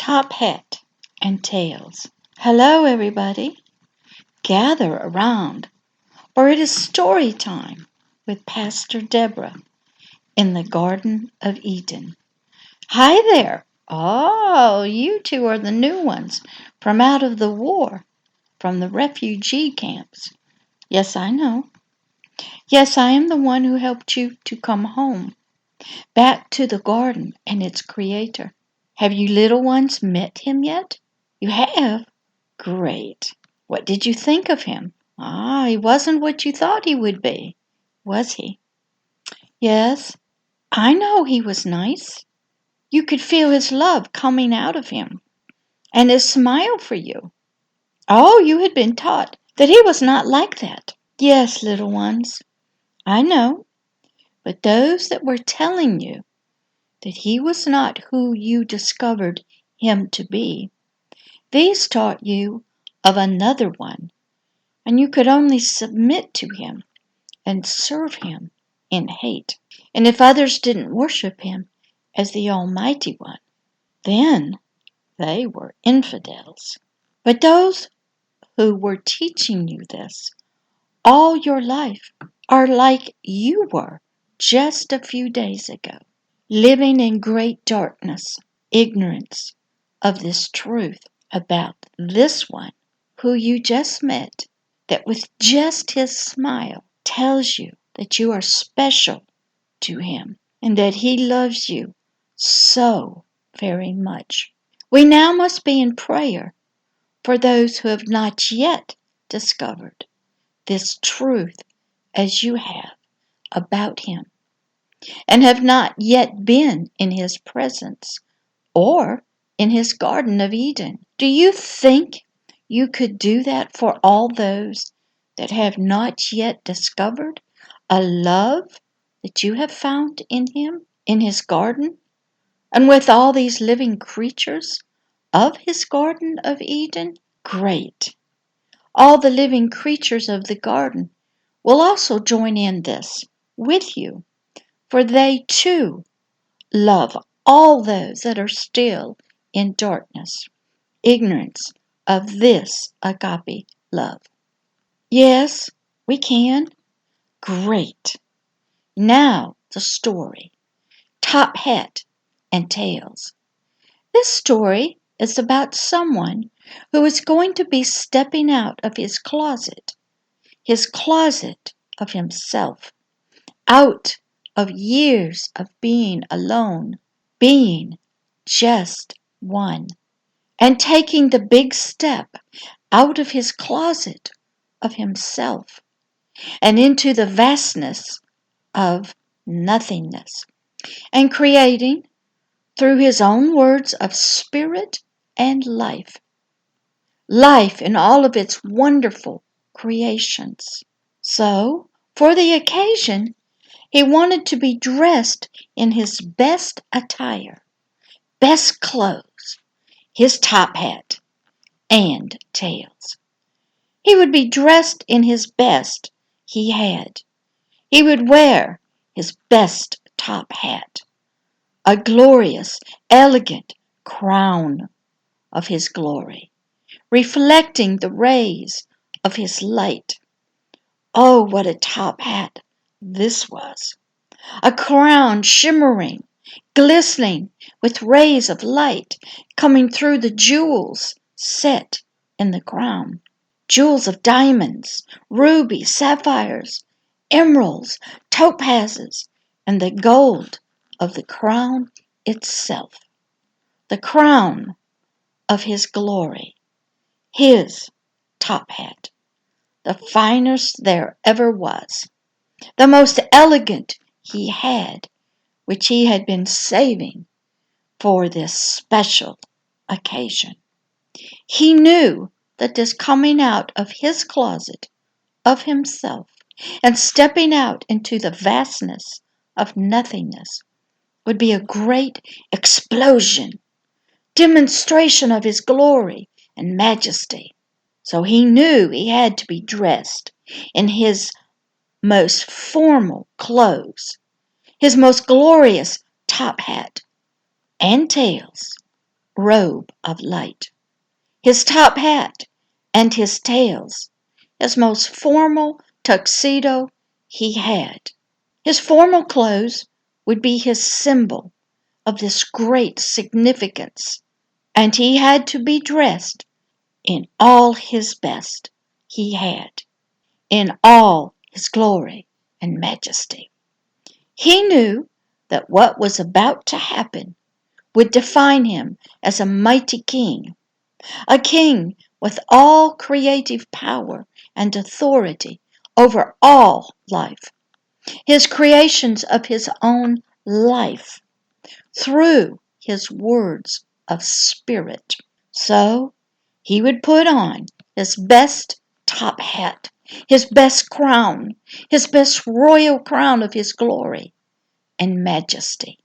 Top hat and tails. Hello, everybody. Gather around, for it is story time with Pastor Deborah in the Garden of Eden. Hi there. Oh, you two are the new ones from out of the war, from the refugee camps. Yes, I know. Yes, I am the one who helped you to come home, back to the garden and its creator. Have you little ones met him yet? You have? Great. What did you think of him? He wasn't what you thought he would be, was he? Yes, I know he was nice. You could feel his love coming out of him, and his smile for you. Oh, you had been taught that he was not like that. Yes, little ones, I know, but those that were telling you that he was not who you discovered him to be, these taught you of another one, and you could only submit to him and serve him in hate. And if others didn't worship him as the Almighty One, then they were infidels. But those who were teaching you this all your life are like you were just a few days ago, living in great darkness, ignorance of this truth about this one who you just met, that with just his smile tells you that you are special to him and that he loves you so very much. We now must be in prayer for those who have not yet discovered this truth as you have about him and have not yet been in his presence or in his Garden of Eden. Do you think you could do that for all those that have not yet discovered a love that you have found in him, in his garden, and with all these living creatures of his Garden of Eden? Great. All the living creatures of the garden will also join in this with you, for they too love all those that are still in darkness, ignorance of this agape love. Yes, we can. Great. Now the story, Top Hat and Tails. This story is about someone who is going to be stepping out of his closet of himself, out of years of being alone, being just one, and taking the big step out of his closet of himself and into the vastness of nothingness, and creating through his own words of spirit and life in all of its wonderful creations. So, for the occasion, he wanted to be dressed in his best attire, best clothes, his top hat and tails. He would be dressed in his best he had. He would wear his best top hat, a glorious, elegant crown of his glory, reflecting the rays of his light. Oh, what a top hat this was! A crown shimmering, glistening with rays of light coming through the jewels set in the crown. Jewels of diamonds, rubies, sapphires, emeralds, topazes, and the gold of the crown itself. The crown of his glory, his top hat, the finest there ever was, the most elegant he had, which he had been saving for this special occasion. He knew that this coming out of his closet of himself and stepping out into the vastness of nothingness would be a great explosion, demonstration of his glory and majesty. So he knew he had to be dressed in his most formal clothes, his most glorious top hat and tails, robe of light, his top hat and his tails, his most formal tuxedo he had. His formal clothes would be his symbol of this great significance, and he had to be dressed in all his best he had, in all his glory and majesty. He knew that what was about to happen would define him as a mighty king, a king with all creative power and authority over all life, his creations of his own life, through his words of spirit. So he would put on his best top hat, his best crown, his best royal crown of his glory and majesty.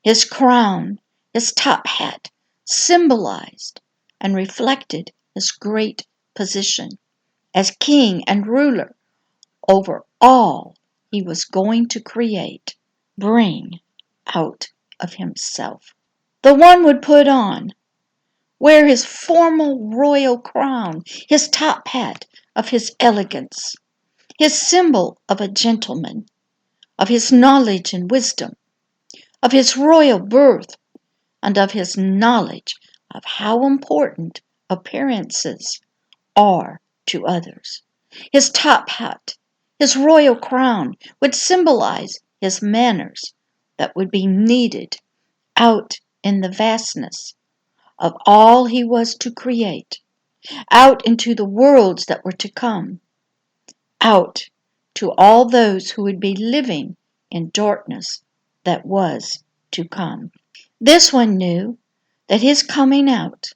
His crown, his top hat, symbolized and reflected his great position as king and ruler over all he was going to create, bring out of himself. The one would put on, wear his formal royal crown, his top hat of his elegance, his symbol of a gentleman, of his knowledge and wisdom, of his royal birth, and of his knowledge of how important appearances are to others. His top hat, his royal crown, would symbolize his manners that would be needed out in the vastness of all he was to create, out into the worlds that were to come, out to all those who would be living in darkness that was to come. This one knew that his coming out,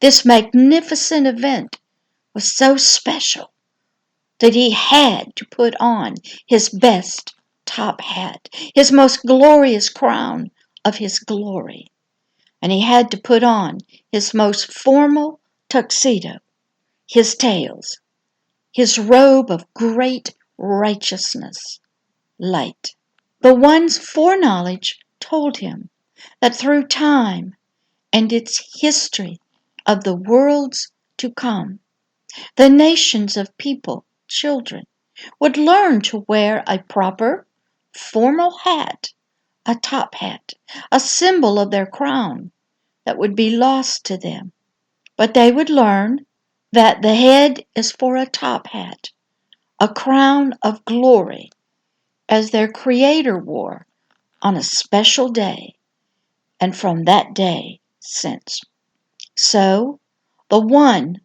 this magnificent event, was so special that he had to put on his best top hat, his most glorious crown of his glory, and he had to put on his most formal tuxedo, his tails, his robe of great righteousness, light. The one's foreknowledge told him that through time and its history of the worlds to come, the nations of people, children, would learn to wear a proper, formal hat, a top hat, a symbol of their crown that would be lost to them. But they would learn that the head is for a top hat, a crown of glory, as their Creator wore on a special day, and from that day since. So, the one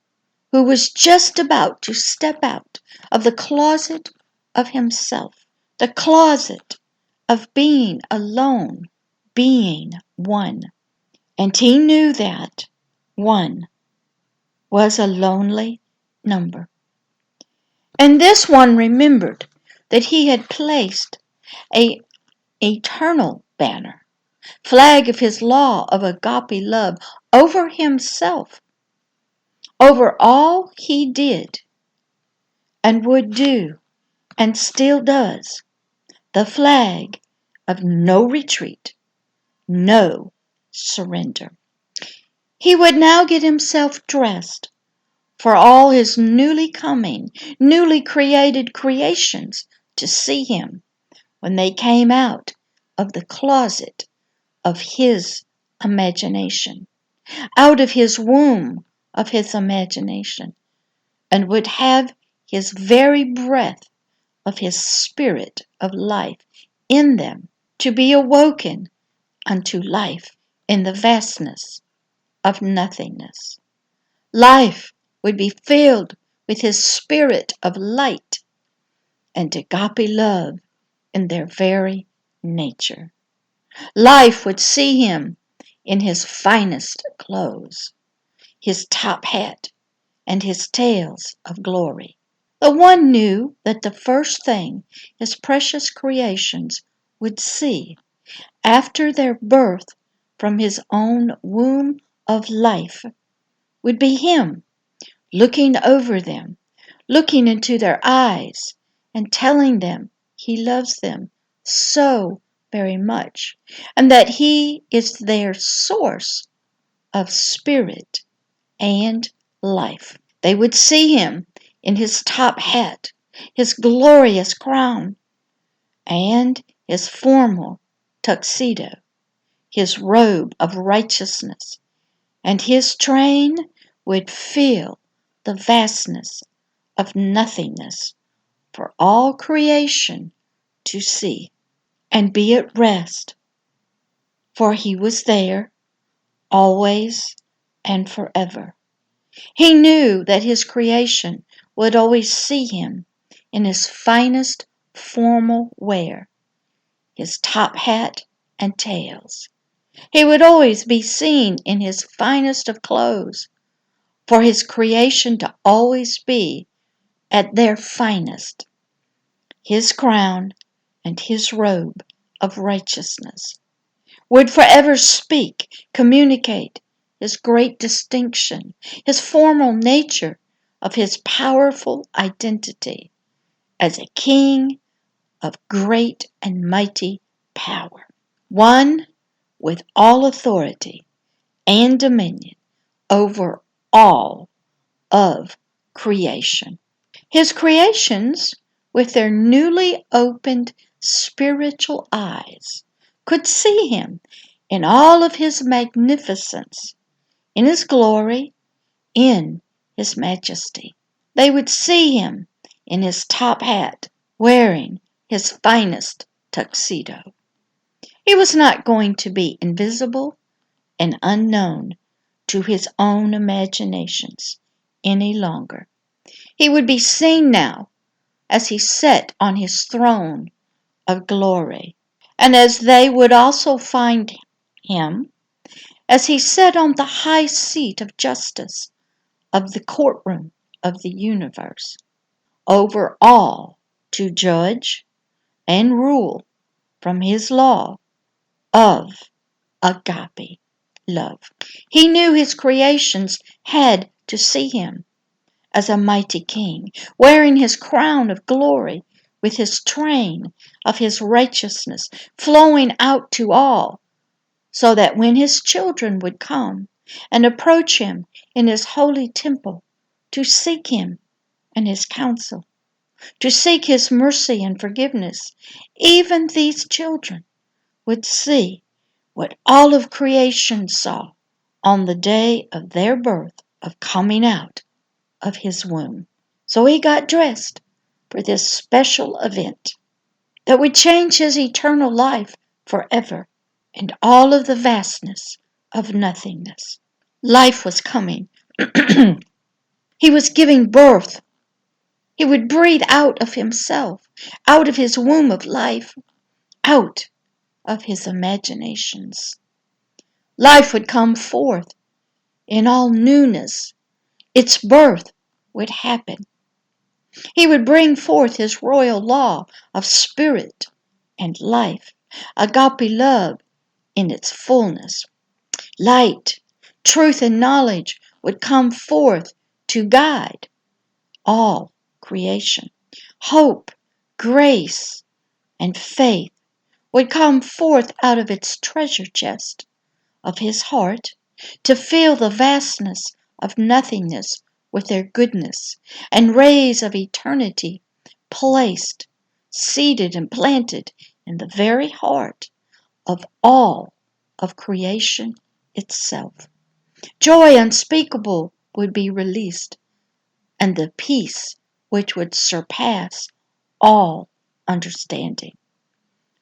who was just about to step out of the closet of himself, the closet of being alone, being one. And he knew that one was a lonely number. And this one remembered that he had placed a eternal banner, flag of his law of agape love over himself, over all he did and would do and still does, the flag of no retreat, no surrender. He would now get himself dressed for all his newly coming, newly created creations to see him when they came out of the closet of his imagination, out of his womb of his imagination, and would have his very breath of his spirit of life in them to be awoken unto life in the vastness of nothingness. Life would be filled with his spirit of light and agape love in their very nature. Life would see him in his finest clothes, his top hat, and his tails of glory. The one knew that the first thing his precious creations would see after their birth from his own womb of life would be him looking over them, looking into their eyes, and telling them he loves them so very much, and that he is their source of spirit and life. They would see him in his top hat, his glorious crown, and his formal tuxedo, his robe of righteousness, and his train would fill the vastness of nothingness for all creation to see and be at rest, for he was there always and forever. He knew that his creation would always see him in his finest formal wear, his top hat and tails. He would always be seen in his finest of clothes, for his creation to always be at their finest, his crown and his robe of righteousness would forever speak, communicate his great distinction, his formal nature of his powerful identity as a king of great and mighty power, one with all authority and dominion over all of creation. His creations, with their newly opened spiritual eyes, could see him in all of his magnificence, in his glory, in his majesty. They would see him in his top hat, wearing his finest tuxedo. He was not going to be invisible and unknown to his own imaginations any longer. He would be seen now as he sat on his throne of glory, and as they would also find him as he sat on the high seat of justice of the courtroom of the universe, over all to judge and rule from his law of agape love. He knew his creations had to see him as a mighty king, wearing his crown of glory, with his train of his righteousness flowing out to all, so that when his children would come and approach him in his holy temple to seek him and his counsel, to seek his mercy and forgiveness, even these children would see what all of creation saw on the day of their birth, of coming out of his womb. So he got dressed for this special event that would change his eternal life forever and all of the vastness of nothingness. Life was coming. He was giving birth. He would breathe out of himself, out of his womb of life, out of his imaginations. Life would come forth in all newness. Its birth would happen. He would bring forth his royal law of spirit and life, agape love in its fullness. Light, truth, and knowledge would come forth to guide all creation. Hope, grace, and faith would come forth out of its treasure chest of his heart to fill the vastness of nothingness with their goodness, and rays of eternity placed, seated, and planted in the very heart of all of creation itself. Joy unspeakable would be released, and the peace which would surpass all understanding.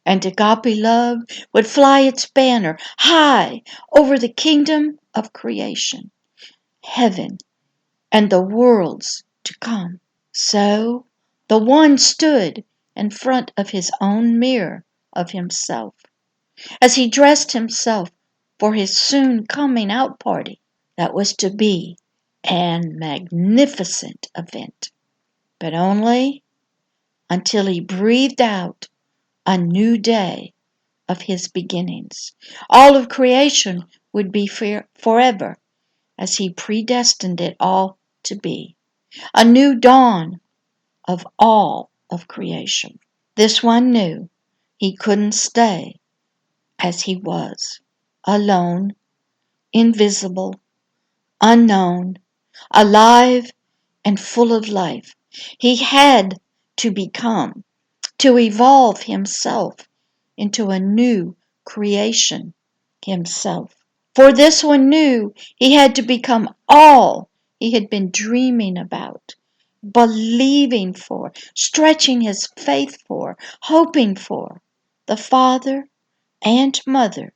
And agape love would fly its banner high over the kingdom of creation, heaven, and the worlds to come. So the one stood in front of his own mirror of himself, as he dressed himself for his soon coming out party that was to be an magnificent event, but only until he breathed out a new day of his beginnings. All of creation would be forever as he predestined it all to be. A new dawn of all of creation. This one knew he couldn't stay as he was, alone, invisible, unknown, alive, and full of life. He had to become, to evolve himself into a new creation himself. For this one knew he had to become all he had been dreaming about, believing for, stretching his faith for, hoping for, the Father and Mother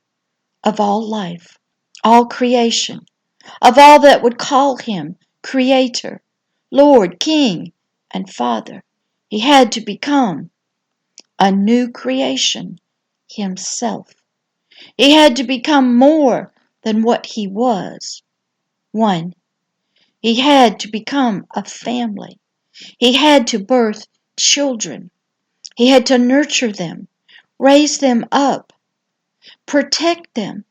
of all life, all creation, of all that would call him Creator, Lord, King, and Father. He had to become a new creation himself. He had to become more than what he was. One, he had to become a family. He had to birth children. He had to nurture them, raise them up, protect them,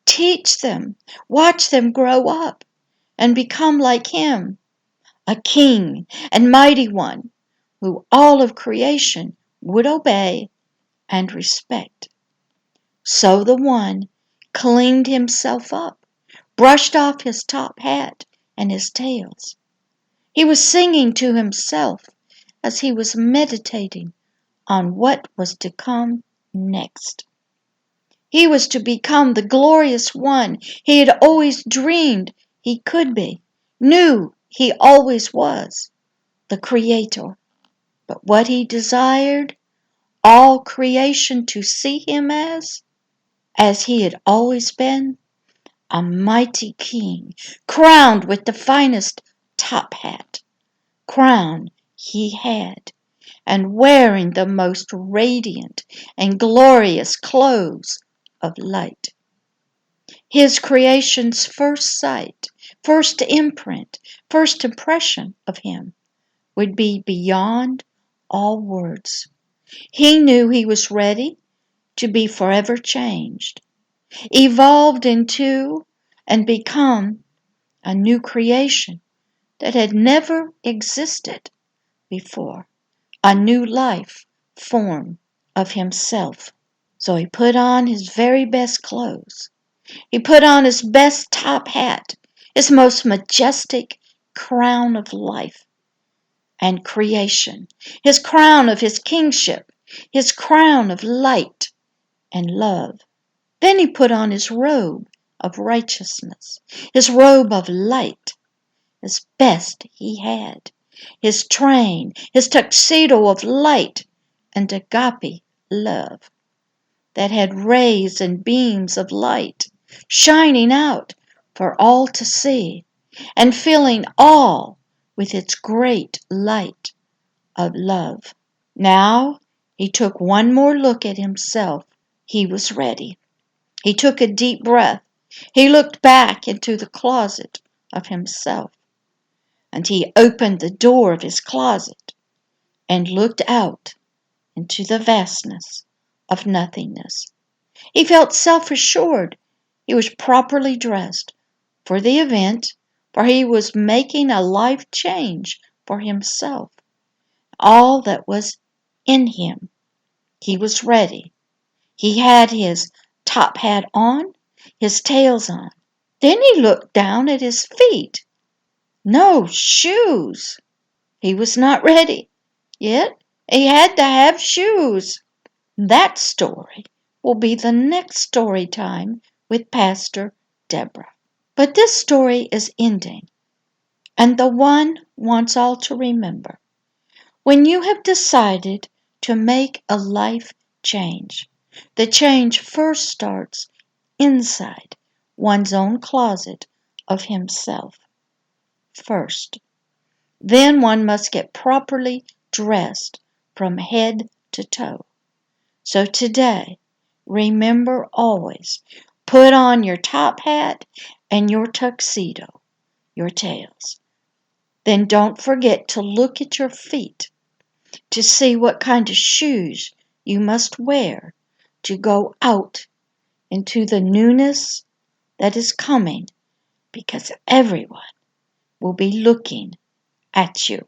teach them, watch them grow up and become like him, a king and mighty one who all of creation would obey and respect. So the one cleaned himself up, brushed off his top hat and his tails. He was singing to himself as he was meditating on what was to come next. He was to become the glorious one he had always dreamed he could be, knew he always was, the Creator. But what he desired all creation to see him as he had always been, a mighty king, crowned with the finest top hat, crown he had, and wearing the most radiant and glorious clothes of light. His creation's first sight, first imprint, first impression of him would be beyond all words. He knew he was ready to be forever changed, evolved into and become a new creation that had never existed before, a new life form of himself. So he put on his very best clothes. He put on his best top hat, his most majestic crown of life and creation, his crown of his kingship, his crown of light and love. Then he put on his robe of righteousness, his robe of light, as best he had, his train, his tuxedo of light and agape love that had rays and beams of light shining out for all to see and filling all with its great light of love. Now he took one more look at himself. He was ready. He took a deep breath. He looked back into the closet of himself, and he opened the door of his closet and looked out into the vastness of nothingness. He felt self-assured. He was properly dressed for the event, for he was making a life change for himself. All that was in him. He was ready. He had his top hat on, his tails on. Then he looked down at his feet. No shoes. He was not ready. Yet he had to have shoes. That story will be the next story time with Pastor Deborah. But this story is ending, and the one wants all to remember. When you have decided to make a life change, the change first starts inside one's own closet of himself first. Then one must get properly dressed from head to toe. So today, remember always, put on your top hat and your tuxedo, your tails. Then don't forget to look at your feet to see what kind of shoes you must wear to go out into the newness that is coming, because everyone will be looking at you.